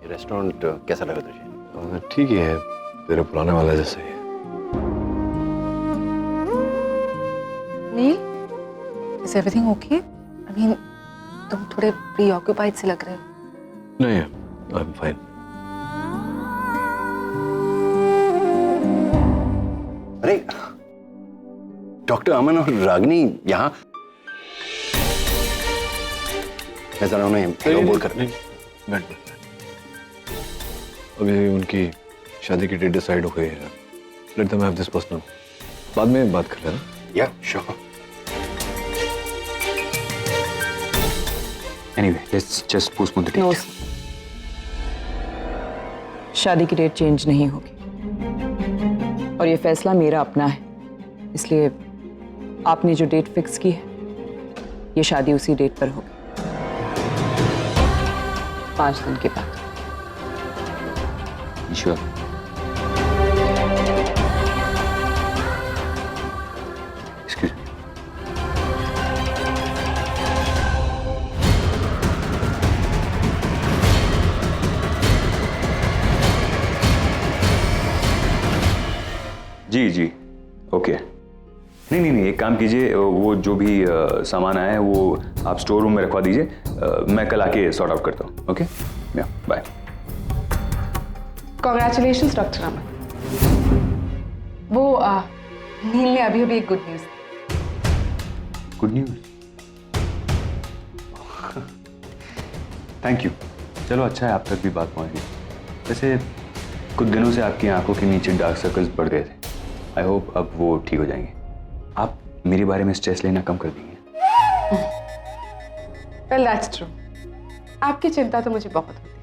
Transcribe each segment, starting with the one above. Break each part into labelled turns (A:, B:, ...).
A: ये रेस्टोरेंट कैसा लगा तुझे?
B: ठीक ही है, तेरे पुराने वाला जैसा ही है।
C: नील, is everything okay? I mean, तुम थोड़े preoccupied से लग रहे हो।
B: नहीं, I'm fine.
A: अरे डॉक्टर अमन और रागिनी यहाँ। मैं जरा उन्हें हेलो बोल कर।
B: बैठ। अभी उनकी शादी की डेट डिसाइड हो गई है। Let them have this personal. बाद में बात कर लेना।
A: या sure.
D: Anyway, let's just postpone the date.
E: No, शादी की डेट चेंज नहीं होगी और ये फैसला मेरा अपना है, इसलिए आपने जो डेट फिक्स की है ये शादी उसी डेट पर होगी, 5 दिन के बाद।
D: Sure. Excuse me. जी ओके। नहीं, एक काम कीजिए, वो जो भी सामान आया है वो आप स्टोर रूम में रखवा दीजिए, मैं कल आके सॉर्ट आउट करता हूँ। Okay, bye.
C: Congratulations, doctor Aman. वो नील ने अभी एक good news.
D: Good news? Thank you. चलो अच्छा है आप तक भी बात पहुंच गई। वैसे कुछ दिनों से आपकी आंखों के नीचे डार्क सर्कल्स बढ़ गए थे। आई होप अब वो ठीक हो जाएंगे। आप मेरे बारे में स्ट्रेस लेना कम कर देंगे।
C: Well, that's true. आपकी चिंता तो मुझे बहुत होती है।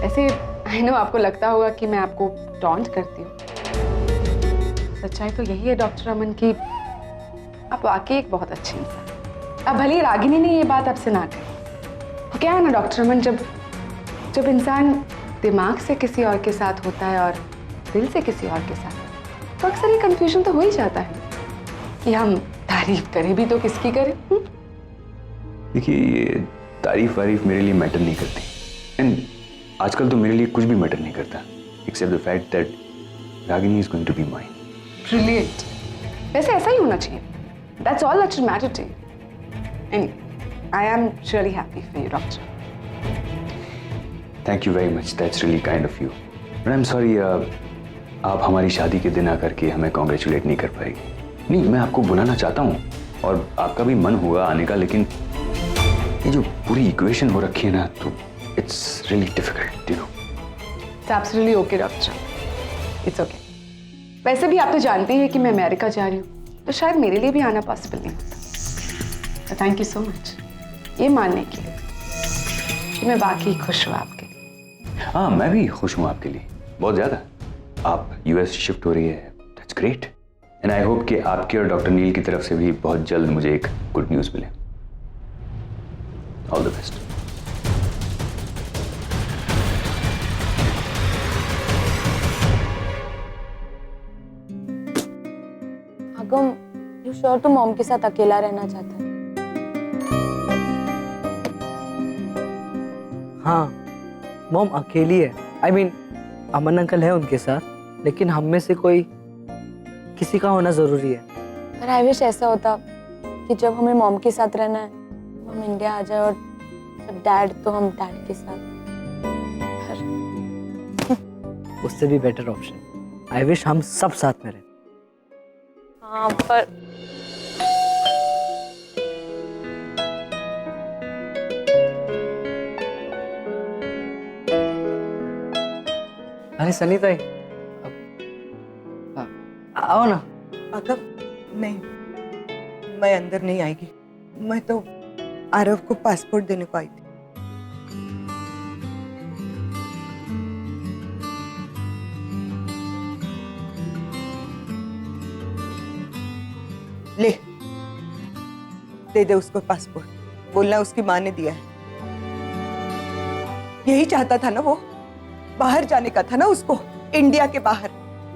C: ऐसे आई नो आपको लगता होगा कि मैं आपको टॉन्ट करती हूँ। सच्चाई तो यही है डॉक्टर अमन की आप वाकई एक बहुत अच्छी इंसान। अब भले रागिनी ने ये बात आपसे ना कही। क्या है ना डॉक्टर अमन, जब इंसान दिमाग से किसी और के साथ होता है और दिल से किसी और के साथ, तो अक्सर ये कंफ्यूजन तो हो ही जाता है कि हम तारीफ करें भी तो किसकी करें।
D: देखिए ये तारीफ वारीफ मेरे लिए मैटर नहीं करती, एंड आजकल तो मेरे लिए कुछ भी मैटर नहीं करता except the fact that Ragini is going to be mine.
C: Brilliant. वैसे ऐसा ही होना चाहिए। That's all that should matter to you. And I am really happy for you doctor.
D: Thank you very much, that's really kind of you, but I am sorry आप हमारी शादी के दिन आकर के हमें कॉन्ग्रेचुलेट नहीं कर पाएगी। नहीं, मैं आपको बुलाना चाहता हूँ और आपका भी मन होगा आने का, लेकिन ये जो पूरी इक्वेशन हो रखी है ना, तो it's really difficult, you know.
C: It's absolutely okay doctor, it's okay. वैसे भी आप तो जानते हैं कि मैं अमेरिका जा रही हूँ, तो शायद मेरे लिए भी आना पॉसिबल नहीं होता। थैंक यू सो मच ये मानने के लिए कि मैं वाकई खुश हूँ आपके लिए।
D: हाँ, मैं भी खुश हूँ आपके लिए, बहुत ज़्यादा। आप यूएस शिफ्ट हो रही है, that's great, and I hope कि आपके और डॉक्टर नील की तरफ से भी बहुत जल्द मुझे एक गुड न्यूज़ मिले। All the best.
F: आगम, यू श्योर तुम मॉम के साथ अकेला रहना चाहता है?
G: हाँ, मॉम अकेली है। I mean, अमन अंकल है उनके साथ, लेकिन हम में से कोई किसी का होना जरूरी है।
F: पर आई विश ऐसा होता कि जब हमें मॉम के साथ रहना है हम इंडिया आ जाए, और जब डैड तो हम डैड के साथ।
G: उससे भी बेटर ऑप्शन। आई विश हम सब साथ में रहे।
F: हाँ पर
G: अरे सनी ताई, आओ ना।
H: अगर नहीं, मैं अंदर नहीं आएगी। मैं तो आरव को पासपोर्ट देने को आई थी। ले, दे दे उसको पासपोर्ट। बोलना उसकी माँ ने दिया है। यही चाहता था ना वो, बाहर जाने का था ना उसको, इंडिया के बाहर।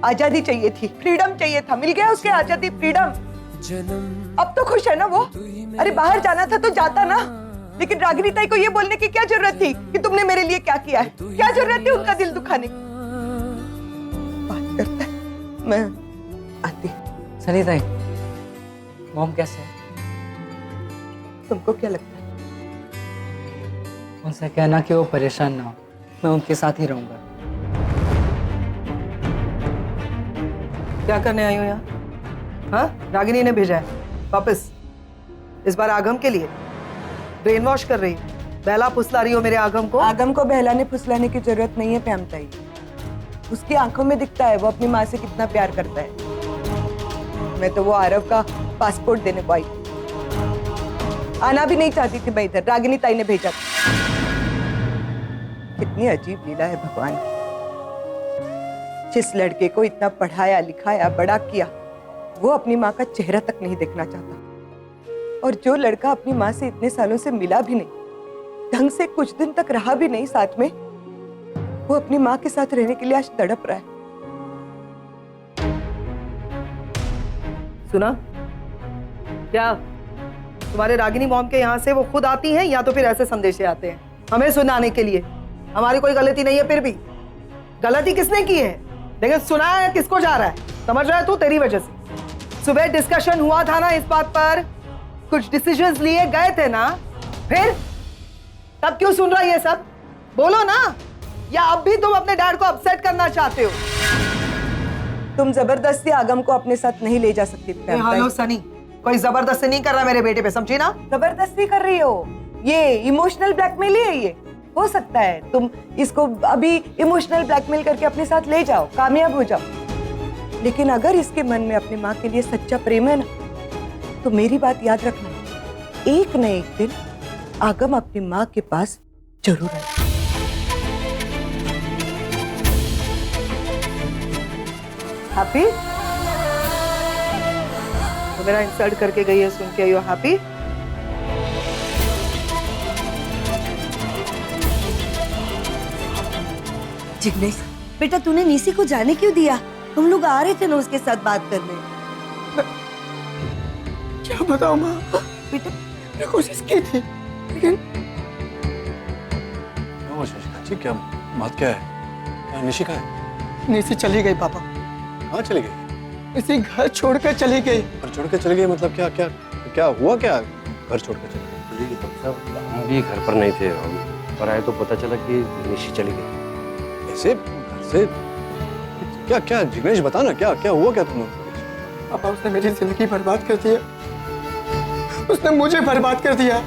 H: आजादी चाहिए थी, फ्रीडम चाहिए था, मिल गया उसके आजादी, फ्रीडम। अब तो खुश है ना वो। अरे बाहर जाना था तो जाता ना, लेकिन रागिनी ताई को ये बोलने की क्या जरूरत थी कि तुमने मेरे लिए क्या किया है? क्या जरूरत थी उनका दिल दुखाने की? बात करता है, मैं आती।
G: सनी ताई, मॉम कैसे है?
H: तुमको क्या लगता है?
G: उनसे कहना कि वो परेशान ना हो, मैं उनके साथ ही रहूंगा।
I: क्या करने आई हो यहाँ? हाँ, रागिनी ने भेजा है वापस, इस बार आगम के लिए। ब्रेन वॉश कर रही, बहला फुसला रही हो मेरे आगम को।
H: आगम को बहलाने फुसलाने की जरूरत नहीं है प्याम ताई। उसकी आंखों में दिखता है वो अपनी माँ से कितना प्यार करता है। मैं तो वो आरव का पासपोर्ट देने को आई, आना भी नहीं चाहती थी मैं इधर, रागिनी ताई ने भेजा था। कितनी अजीब लीला है भगवान की। जिस लड़के को इतना पढ़ाया लिखाया बड़ा किया, वो अपनी माँ का चेहरा तक नहीं देखना चाहता, और जो लड़का अपनी माँ से इतने सालों से मिला भी नहीं, ढंग से कुछ दिन तक रहा भी नहीं साथ में, वो अपनी माँ के साथ रहने के लिए आज तड़प रहा है।
I: सुना क्या? तुम्हारे रागिनी मॉम के यहाँ से वो खुद आती हैं या तो फिर ऐसे संदेशे आते हैं हमें सुनाने के लिए? हमारी कोई गलती नहीं है, फिर भी गलती किसने की है? लेकिन सुनाया किसको जा रहा है? समझ रहा है तू? तेरी वजह से सुबह डिस्कशन हुआ था ना इस बात पर, कुछ डिसीजंस लिए गए थे ना, फिर तब क्यों सुन रहा है ये सब? बोलो ना, या अब भी तुम अपने डैड को अपसेट करना चाहते हो?
H: तुम जबरदस्ती आगम को अपने साथ नहीं ले जा सकती प्याम ताई।
I: हेलो सनी, कोई जबरदस्ती नहीं कर रहा मेरे बेटे पे, समझी ना?
H: जबरदस्ती कर रही हो, ये इमोशनल ब्लैकमेल ही है। ये हो सकता है तुम इसको अभी इमोशनल ब्लैकमेल करके अपने साथ ले जाओ, कामयाब हो जाओ, लेकिन अगर इसके मन में अपनी माँ के लिए सच्चा प्रेम है ना, तो मेरी बात याद रखना, एक न एक दिन आगम अपनी माँ के पास जरूर आएगा। हैप्पी?
I: तो मेरा इंसल्ट करके गई है सुन के, यू हैप्पी?
J: जिग्नेश बेटा, तूने नीसी को जाने क्यों दिया? हम लोग आ रहे थे ना उसके साथ बात करने।
I: क्या बताऊं माँ,
J: बेटा
I: मैंने कोशिश की थी लेकिन।
B: क्या हुआ शशिका जी, क्या बात क्या है? क्या निशिका है?
I: नीसी चली गई पापा,
B: कहाँ चली गई?
I: इसी घर छोड़कर चली गई।
B: घर छोड़ के चली गई मतलब क्या क्या क्या हुआ? क्या घर छोड़ के चली गई?
A: हम भी घर पर नहीं थे, हम पर आए तो पता चला कि निशी चली गई।
B: ऐसे घर से क्या क्या जिग्नेश बता ना, क्या क्या हुआ? क्या तुम लोग?
I: पापा उसने मेरी जिंदगी बर्बाद कर दी है, उसने मुझे बर्बाद कर दिया,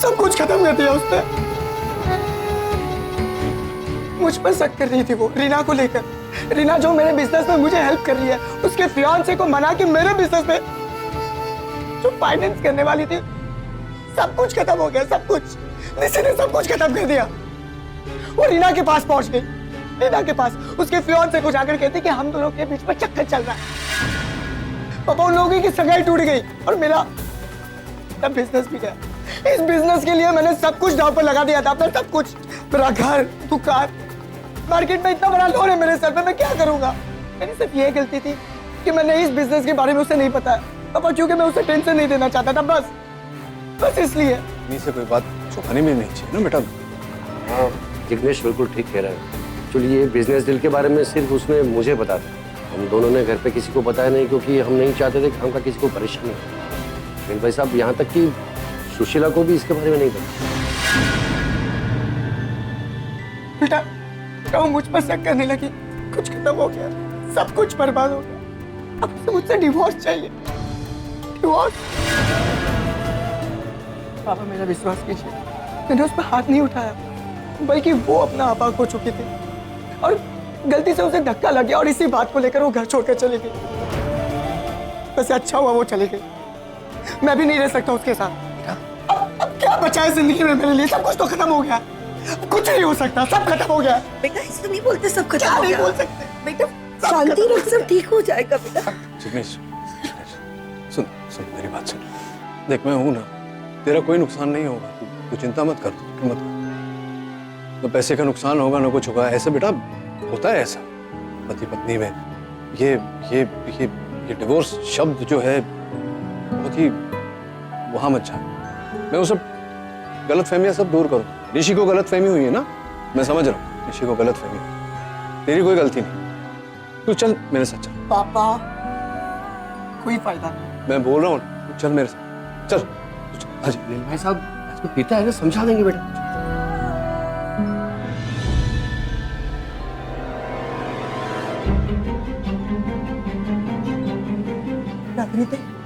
I: सब कुछ खत्म कर दिया उसने। मुझ पर शक कर रही थी वो रीना को लेकर। रीना जो मेरे बिजनेस में मुझे हेल्प कर रही है, उसके फियांसे को मना के मेरे बिजनेस में जो फाइनेंस करने वाली थी, सब कुछ खत्म हो गया, सब कुछ। निशी ने सब कुछ खत्म कर दिया। वो रीना के पास पहुंच गई, रीना के पास उसके फियांसे को जाकर कहती कि हम दोनों के बीच में चक्कर चल रहा है। पापा उन लोगों की सगाई टूट गई और मेरा बिजनेस भी गया। इस बिजनेस के लिए मैंने सब कुछ दांव पर लगा दिया था, अपना सब कुछ, मेरा घर, दुकान, मार्केट में इतना बड़ा लोन है मेरे सर पे, मैं क्या करूंगा? मेरी सिर्फ ये गलती थी कि मैंने इस बिजनेस के बारे में उसे नहीं बताया पापा, क्योंकि मैं उसे टेंशन नहीं देना चाहता था, बस इसलिए।
B: नहीं से कोई बात छुपानी में नहीं चाहिए ना बेटा।
A: हाँ, जिग्नेश बिल्कुल ठीक कह रहा है। एक्चुअली ये बिजनेस डील के बारे में सिर्फ उसने मुझे बताया था, हम दोनों ने घर पे किसी को बताया नहीं, क्योंकि हम नहीं चाहते थे कि हमका किसी को परेशानी हो। लेकिन भाई साहब, यहाँ तक कि सुशीला को भी इसके बारे में नहीं पता।
I: बेटा वो मुझ पर शक करने लगी, कुछ खत्म हो गया, सब कुछ बर्बाद हो गया। अब उसे मुझसे डिवोर्स चाहिए, डिवोर्स। पापा मेरा विश्वास कीजिए, मैंने उस पर हाथ नहीं उठाया, बल्कि वो अपना आपा खो चुकी थी और गलती से उसे धक्का लग गया और इसी बात को लेकर वो घर छोड़कर चली गई। वैसे अच्छा हुआ वो चली गई, मैं भी नहीं रह सकता उसके साथ। अब क्या बचा है जिंदगी में मेरे लिए? सब कुछ तो खत्म हो गया, कुछ नहीं हो सकता, सब खत्म हो गया।
J: बेटा ऐसा नहीं बोलते, सब खत्म
I: क्या
J: हो
I: नहीं
J: गया।
I: बोल सकते?
J: बेटा शांति रख, सब ठीक हो जाएगा बेटा।
B: जिग्नेश सुन सुन मेरी बात सुन, देख मैं हूं ना, तेरा कोई नुकसान नहीं होगा, तू चिंता मत कर, तू मत कर। न पैसे का नुकसान होगा, न कुछ होगा। ऐसे बेटा होता है ऐसा पति पत्नी में। ये डिवोर्स शब्द जो है बहुत ही वहां मत जा। मैं वो सब गलत फहमियां सब दूर करो। ऋषि को गलत फहमी हुई है ना, मैं समझ रहा हूँ, ऋषि को गलत फहमी हुई। तेरी कोई गलती नहीं, तू चल मेरे साथ चल।
I: पापा कोई फायदा नहीं।
B: मैं बोल रहा हूँ तू चल मेरे साथ, चल तू चल। आज
A: भाई साहब इसको पीता है ना, समझा देंगे बेटा।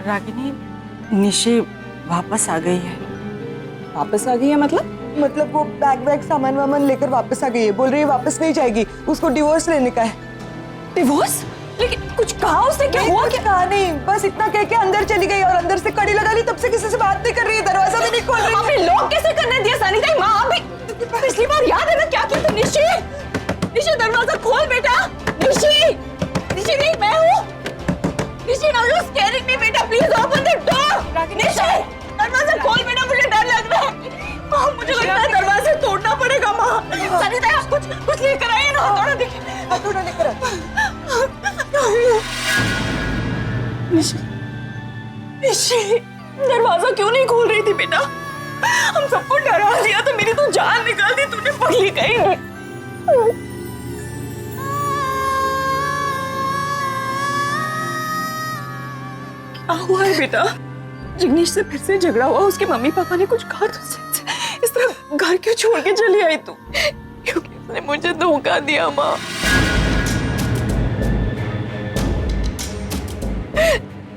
K: रागिनी, निशि वापस आ गई है।
E: वापस आ गई है
H: मतलब वो बैग वैग सामान वामान लेकर वापस आ गई है। बोल रही है वापस नहीं जाएगी, उसको डिवोर्स लेने का है।
K: डिवोर्स? लेकिन कुछ कहा उसने? क्या हुआ?
H: कुछ कहा नहीं, बस इतना कह के अंदर चली गई और अंदर से कड़ी लगा ली। तब से किसी से बात नहीं कर रही है, दरवाजा भी नहीं खोल रही है।
K: आपने लॉक कैसे करने दिया सानिता? माँ अभी पिछली बार याद है ना क्या किया तुम? निशि, निशि दरवाजा खोल बेटा। निशि, निशि नहीं, मैं हूँ। निशि, now you're scaring me बेटा, please open the door। निशि, दरवाजा खोल बेटा, मुझे डर लग रहा है। माँ मुझे लगता है दरवाजे तोड़ना पड़ेगा। माँ सानिता कुछ लेकर आइए ना, हथौड़ा देखिए।
H: हथौड़ा लेकर
K: निशि, निशि, दरवाजा क्यों नहीं खोल रही थी बेटा? हम सबको डरा दिया तो मेरी तो जान निकाल दी तूने, पगली कहीं। क्या हुआ है बेटा? जिग्नेश से फिर से झगड़ा हुआ? उसके मम्मी पापा ने कुछ कहा तुझसे? इस तरह घर क्यों छोड़ के चली आई तू? क्योंकि उसने मुझे धोखा दिया माँ।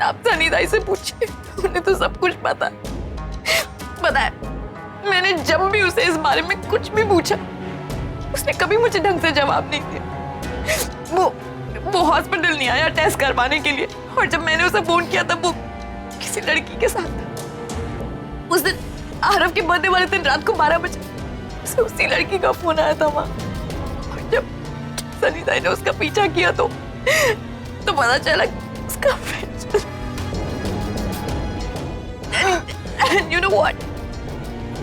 K: आप सनीताई से पूछिए, उन्हें तो सब कुछ पता है। मैंने जब भी उसे इस बारे में कुछ भी पूछा, उसने कभी मुझे ढंग से जवाब नहीं दिया। वो हॉस्पिटल नहीं आया टेस्ट करवाने के लिए, और जब मैंने उसे फोन किया तब वो किसी लड़की के साथ था। उस दिन आरव के बर्थडे वाले दिन रात को 12 बजे उसे उसी लड़की का फोन आया था वहां। और जब सनीताई ने उसका पीछा किया तो पता चला उसका friend. And you know what?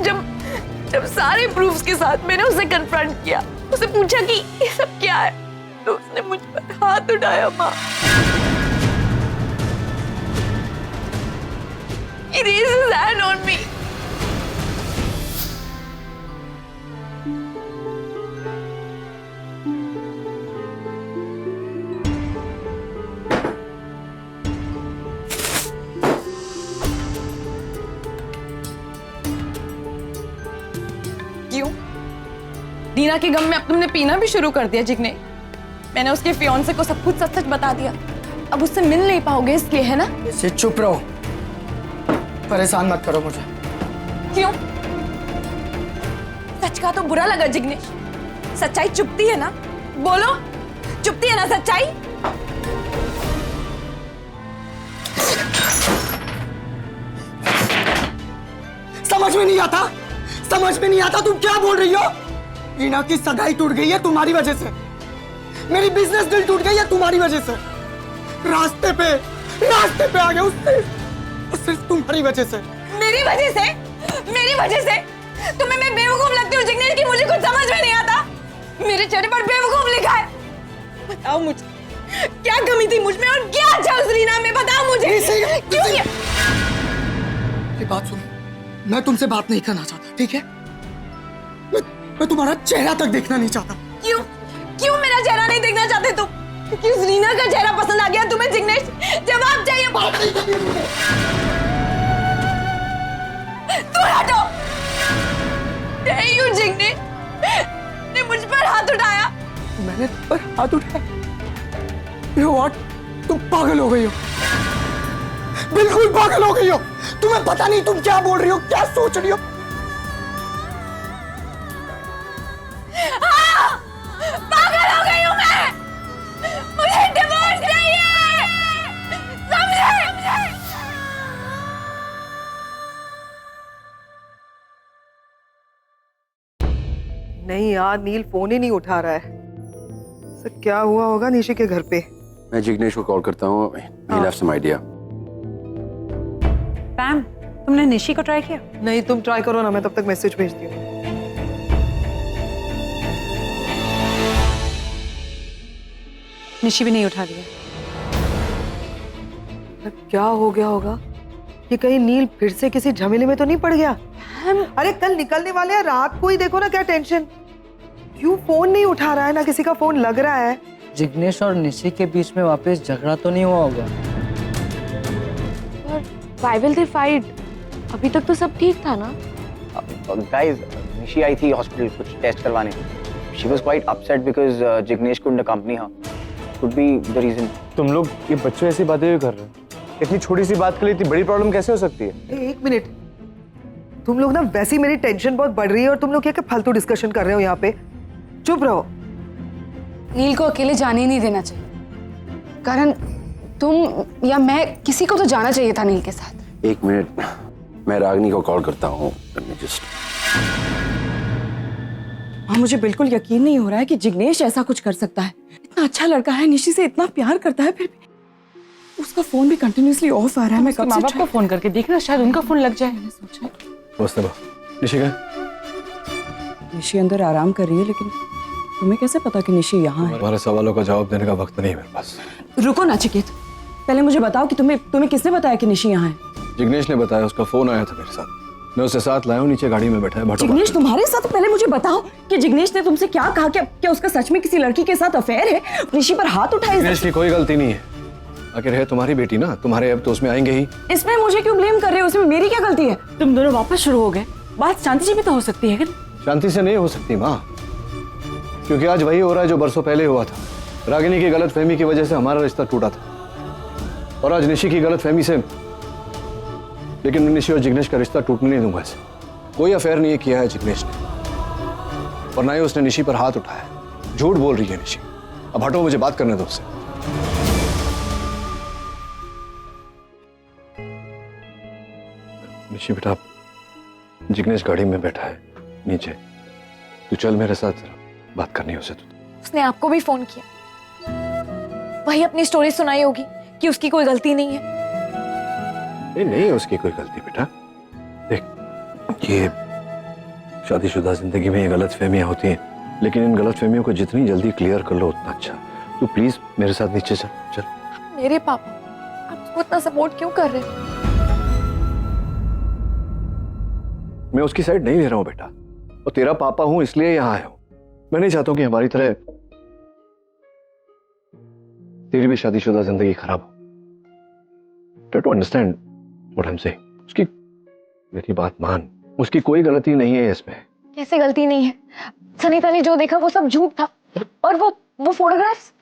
K: जब सारे प्रूफ्स के साथ मैंने उसे कन्फ्रंट किया, उसे पूछा कि ये सब क्या है, तो उसने मुझ पर हाथ उठाया माँ। He raised his hand on me. क्यों? रीना के गम में अब तुमने पीना भी शुरू कर दिया जिग्ने? मैंने उसके फियांसे को सब कुछ सच-सच बता दिया। अब उससे मिल नहीं पाओगे इसलिए, है ना?
I: इसे चुप रहो, परेशान मत करो मुझे।
K: क्यों? सच का तो बुरा लगा जिग्नेश? सच्चाई चुपती है ना? बोलो, चुपती है ना सच्चाई?
I: समझ में नहीं आता तुम क्या बोल रही हो? रीना की सगाई टूट गई है तुम्हारी वजह से, मेरी बिजनेस डील टूट गई है तुम्हारी वजह से। रास्ते पे आ गया उससे, सिर्फ तुम्हारी वजह से।
K: मेरी वजह से तुम्हें मैं बेवकूफ लगती हूँ जिग्नेश की? मुझे कुछ समझ में नहीं आता। मेरे चेहरे पर बेवकूफ लिखा है। बताओ मुझे, क्या कमी थी मुझ में और क्या अच्छा उस रीना में? बताओ मुझे। क्यों?
I: ये बात सुनो, मैं तुमसे बात नहीं करना चाहता, ठीक है? मैं तुम्हारा चेहरा तक देखना नहीं चाहता।
K: क्यों मेरा चेहरा नहीं देखना चाहते तुम? क्योंकि उस रीना का चेहरा पसंद आ गया तुम्हें जिग्नेश? जवाब चाहिए।
I: बात नहीं करनी मुझे।
K: तू हटो। यू जिग्नेश ने मुझ पर हाथ उठाया।
I: मैंने तुम पर हाथ उठाया? You what? तुम पागल हो गई हो, बिल्कुल पागल हो गई हो। तुम्हें पता नहीं तुम क्या बोल रही हो, क्या सोच रही हो।
K: पागल हो गई हूँ मैं। मुझे डिवोर्स चाहिए, समझे?
H: नहीं यार, नील फोन ही नहीं उठा रहा है। सर क्या हुआ होगा निशि के घर पे?
A: मैं जिग्नेश को कॉल करता हूँ, he left some idea।
L: पैम, तुमने निशि को ट्राई किया?
H: नहीं, तुम ट्राई करो ना, मैं तब तक मैसेज भेजती हूँ।
L: निशि भी नहीं उठा दिया।
H: क्या हो गया होगा? कि कहीं नील फिर से किसी झमेले में तो नहीं पड़ गया। अरे कल निकलने वाले हैं, रात को ही देखो ना क्या टेंशन। क्यों फोन नहीं उठा रहा है, ना किसी का फोन लग रहा है।
G: जिग्नेश और निशी के बीच में वापस झगड़ा तो नहीं हुआ होगा?
F: Why will they fight? अभी तक तो सब ठीक था ना।
M: Guys, Nishi आई थी हॉस्पिटल कुछ टेस्ट करवाने। She was quite upset because Jignesh couldn't accompany her. Could be the reason.
N: तुम लोग ये बच्चों ऐसी बातें क्यों कर रहे हो? इतनी छोटी सी बात के लिए इतनी बड़ी प्रॉब्लम कैसे हो सकती है?
H: एक मिनट, तुम लोग ना वैसी मेरी टेंशन बहुत बढ़ रही है और तुम लोग क्या फालतू डिस्कशन कर रहे हो यहाँ पे। चुप रहो।
C: नील को अकेले जाने ही नहीं देना चाहिए। करण, तुम या मैं, किसी को तो जाना चाहिए था नील के साथ।
A: एक मिनट, मैं रागिनी को कॉल करता हूँ। जस्ट
E: मुझे बिल्कुल यकीन नहीं हो रहा है कि जिग्नेश ऐसा कुछ कर सकता है। इतना अच्छा लड़का है, निशी से इतना प्यार करता है, फिर भी उसका फोन भी कंटिन्यूअसली ऑफ आ रहा है। मैं कब
L: माँ
E: से
L: बाप को फोन करके देखना, शायद उनका फोन लग जाए।
E: मैंने सोचा
B: नमस्ते माँ। निशी का
E: निशी अंदर आराम कर रही है, लेकिन तुम्हें कैसे पता कि निशी यहाँ है?
B: हमारे सवालों का जवाब देने का वक्त नहीं है मेरे पास।
E: रुको नचिकेत, पहले मुझे बताओ कि तुम्हें किसने बताया कि निशी यहाँ है?
B: जिग्नेश ने बताया, उसका फोन आया था मेरे साथ। मैं उसे साथ लाया हूँ, नीचे गाड़ी में बैठा है। भट्टो
E: जिग्नेश तुम्हारे साथ? पहले मुझे बताओ कि जिग्नेश ने तुमसे क्या कहा? क्या उसका सच में किसी लड़की के साथ अफेयर है? निशी पर हाथ उठाए?
B: जिग्नेश की कोई गलती नहीं है। आखिर है तुम्हारी बेटी ना, तुम्हारे अब तो उसमें आएंगे ही।
E: इसमें मुझे क्यों ब्लेम कर रहे हो? उसमें मेरी क्या गलती है? तुम दोनों वापस शुरू हो गए। बात शांति से भी तो हो सकती है।
B: शांति से नहीं हो सकती माँ, क्योंकि आज वही हो रहा है जो बरसों पहले हुआ था। रागिनी की गलतफहमी की वजह से हमारा रिश्ता टूटा था, और आज निशी की गलतफहमी से। लेकिन मैं निशी और जिग्नेश का रिश्ता टूटने नहीं दूंगा। ऐसे कोई अफेयर नहीं किया है जिग्नेश ने, और ना ही उसने निशी पर हाथ उठाया। झूठ बोल रही है निशी। अब हटो, मुझे बात करने दो उससे। निशी बेटा, जिग्नेश गाड़ी में बैठा है नीचे, तू चल मेरे साथ, बात करनी है उसे।
F: उसने आपको भी फोन किया, वही अपनी स्टोरी सुनाई होगी कि उसकी कोई गलती नहीं है।
B: नहीं है उसकी कोई गलती बेटा। देख, ये शादीशुदा जिंदगी में ये गलतफहमियां होती हैं, लेकिन इन गलतफहमियों को जितनी जल्दी क्लियर कर लो उतना अच्छा। तू प्लीज मेरे साथ नीचे चल। चल।
F: मेरे पापा, आप उसको इतना सपोर्ट क्यों कर रहे हैं?
B: मैं उसकी साइड नहीं ले रहा हूं बेटा, और तेरा पापा हूं इसलिए यहाँ आया हूं। मैं नहीं चाहता हूं कि हमारी तरह तेरी भी शादीशुदा जिंदगी खराब हो। Try to understand what I'm saying. उसकी, मेरी बात मान, उसकी कोई गलती नहीं है इसमें।
F: कैसे गलती नहीं है? सनीता ने जो देखा वो सब झूठ था, और वो फोटोग्राफ्स।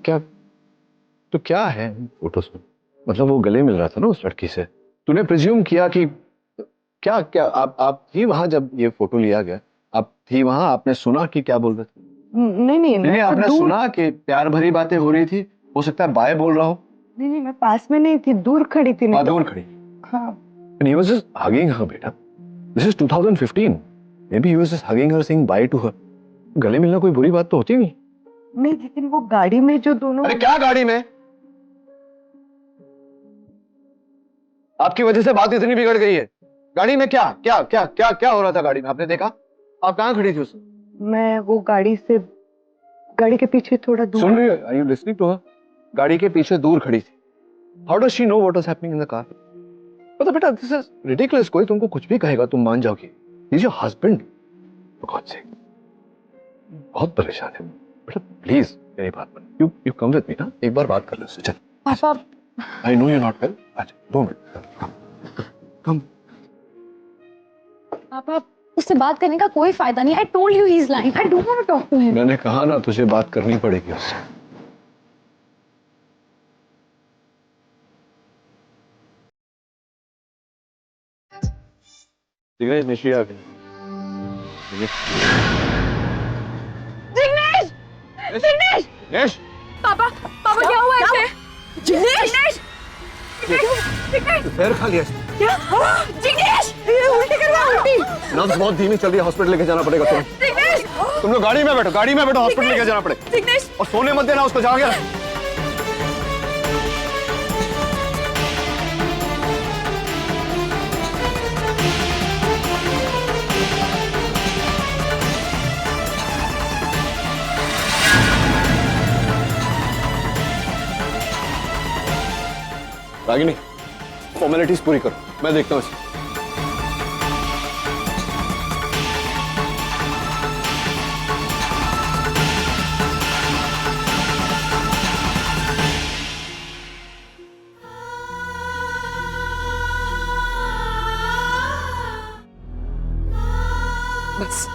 B: क्या तो क्या है फोटोज में? मतलब वो गले मिल रहा था ना उस लड़की से, तूने प्रिज्यूम किया कि क्या आप थी वहां जब ये फोटो लिया गया? आप थी वहां, आपने सुना कि क्या बोल रहे थे? नहीं, आपने सुना कि प्यार भरी बातें हो रही थी? हो सकता है बाय बोल रहा हो।
H: नहीं, मैं पास में नहीं थी, दूर खड़ी थी।
B: दूर खड़ी। हाँ। And he was just hugging her, बेटा। This is 2015. Maybe he was just hugging her, saying bye to her. गले मिलना कोई बुरी बात तो होती नहीं।
H: नहीं, लेकिन वो गाड़ी में जो दोनों।
B: अरे क्या गाड़ी में? आपकी वजह से बात इतनी बिगड़ गई है। गाड़ी में क्या क्या क्या क्या क्या हो रहा था गाड़ी में? आपने देखा? आप कहाँ खड़ी थी उस?
H: मैं वो गाड़ी के पीछे थोड़ा दूर।
B: सुन रही हो? Are you listening to her? गाड़ी के पीछे दूर खड़ी थी। How does she know what was happening in the car? पता बेटा, this is ridiculous. कोई तुमको कुछ भी कहेगा तुम मान जाओगी। He's your husband. For God's sake. बहुत परेशान है बेटा, प्लीज मेरी बात मान। You come with me ना, एक बार बात कर लो उससे। चल।
F: पापा,
B: I know you're not well. अच्छा, 2 मिनट। Come.
F: पापा, उससे बात करने का कोई फायदा नहीं। I told you he's lying. I don't want to talk to him.
B: मैंने कहा ना, तुझे बात करनी पड़ेगी उससे। जिग्नेश, निशी आ गई।
F: जिग्नेश! जिग्नेश! पापा क्या हुआ इसे? जिग्नेश!
B: पैर खा लिया।
F: क्या? जिग्नेश! ये उल्टी करवा, उल्टी।
B: नब्ज बहुत धीमी चल रही है, हॉस्पिटल लेके जाना पड़ेगा तुम्हें।
F: जिग्नेश!
B: तुम लोग गाड़ी में बैठो, हॉस्पिटल लेके जाना पड़ेगा।
F: जिग्नेश!
B: और सोने मत देना उसको, जाओगे? रागिनी, फॉर्मेलिटीज पूरी करो, मैं देखता हूँ इसे।
E: बस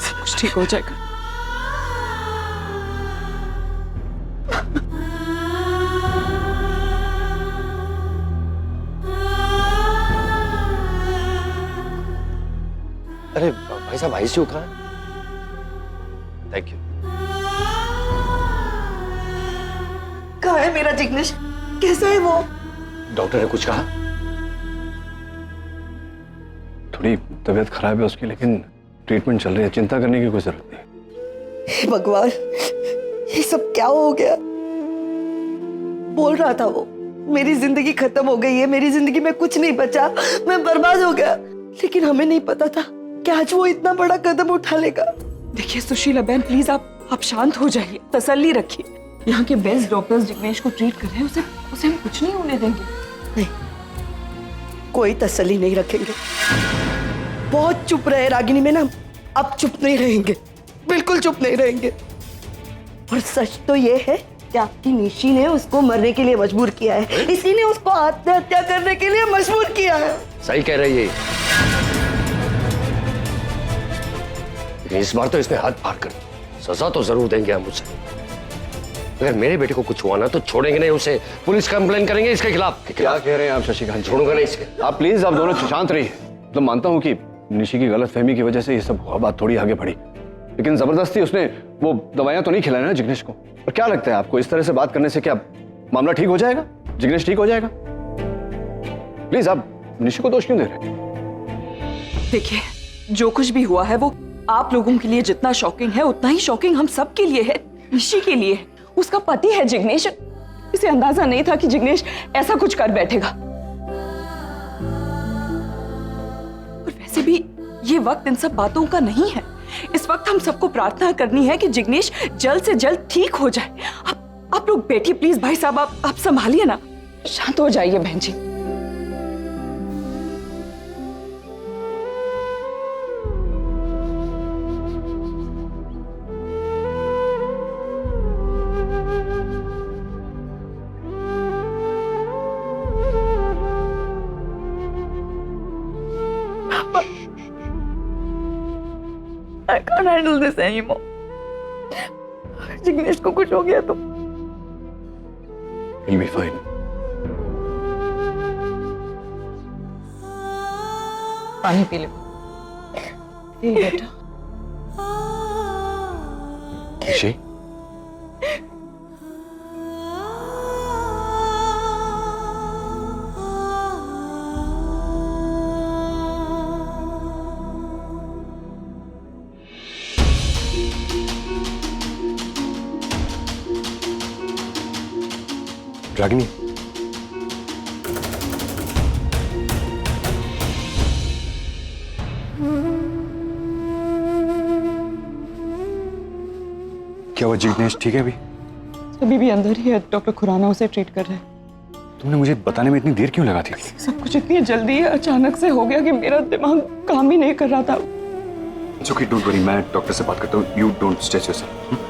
E: सब कुछ ठीक हो जाएगा।
A: अरे भाई साहब, आईसीयू कहाँ है? Thank you.
J: कहाँ है मेरा जिग्नेश? कैसा है वो?
A: डॉक्टर ने कुछ कहा?
B: थोड़ी तबीयत खराब है उसकी, लेकिन ट्रीटमेंट चल रही है, चिंता करने की कोई जरूरत नहीं।
J: हे भगवान, ये सब क्या हो गया? बोल रहा था वो, मेरी जिंदगी खत्म हो गई है, मेरी जिंदगी में कुछ नहीं बचा, मैं बर्बाद हो गया। लेकिन हमें नहीं पता था कि आज वो इतना बड़ा कदम उठा लेगा।
E: देखिए सुशीला बहन, प्लीज आप शांत हो जाइए, तसल्ली रखिए। यहाँ के बेस्ट डॉक्टर्स जिग्नेश को ट्रीट कर रहे हैं, उसे हम कुछ नहीं होने देंगे।
J: नहीं, कोई तसल्ली नहीं रखेंगे। बहुत चुप रहे रागिनी में ना, अब चुप नहीं रहेंगे, बिल्कुल चुप नहीं रहेंगे। और सच तो ये है कि आपकी निशी ने उसको मरने के लिए मजबूर किया है, इसी ने उसको आत्महत्या करने के लिए मजबूर किया है।
A: सही कह रही है, इस बार तो इसने हद पार कर दी। सजा तो जरूर देंगे हम उसे। अगर मेरे बेटे को कुछ हुआ ना तो छोड़ेंगे नहीं उसे, पुलिस कंप्लेन करेंगे इसके खिलाफ।
B: क्या कह रहे हैं आप शशिकांत?
A: छोड़ूंगा नहीं इसे।
B: आप प्लीज, आप दोनों शांत रहिए। तो मानता हूँ कि निशी की गलतफहमी की वजह से ये सब हुआ, बात थोड़ी आगे बढ़ी, लेकिन जबरदस्ती उसने वो दवाइयां तो नहीं खिलाई ना जिग्नेश को। और क्या लगता है आपको, इस तरह से बात करने से क्या मामला ठीक हो जाएगा? जिग्नेश ठीक हो जाएगा? प्लीज, आप निशी को दोष क्यों दे रहे हैं?
E: देखिए, जो कुछ भी हुआ है वो आप लोगों के लिए जितना शॉकिंग है, उतना ही शॉकिंग हम सब के लिए है, निशी के लिए है। उसका पति है जिग्नेश, इसे अंदाजा नहीं था कि जिग्नेश ऐसा कुछ कर बैठेगा। और वैसे भी ये वक्त इन सब बातों का नहीं है। इस वक्त हम सबको प्रार्थना करनी है कि जिग्नेश जल्द से जल्द ठीक हो जाए। आप लोग बैठिए प्लीज। भाई साहब, आप संभालिए ना, शांत हो जाइए बहन जी।
K: I can't handle this anymore. Jignesh को कुछ हो गया तो
B: He'll be fine.
E: पानी पी ले बेटा।
B: निशी, रागिनी, क्या वो जिग्नेश ठीक है अभी?
E: अभी भी अंदर ही है, डॉक्टर खुराना उसे ट्रीट कर रहे हैं।
B: तुमने मुझे बताने में इतनी देर क्यों लगा थी?
E: सब कुछ इतनी जल्दी है, अचानक से हो गया कि मेरा दिमाग काम ही नहीं कर रहा था।
B: It's okay, don't worry, मैं डॉक्टर से बात करता हूँ। You don't stress yourself.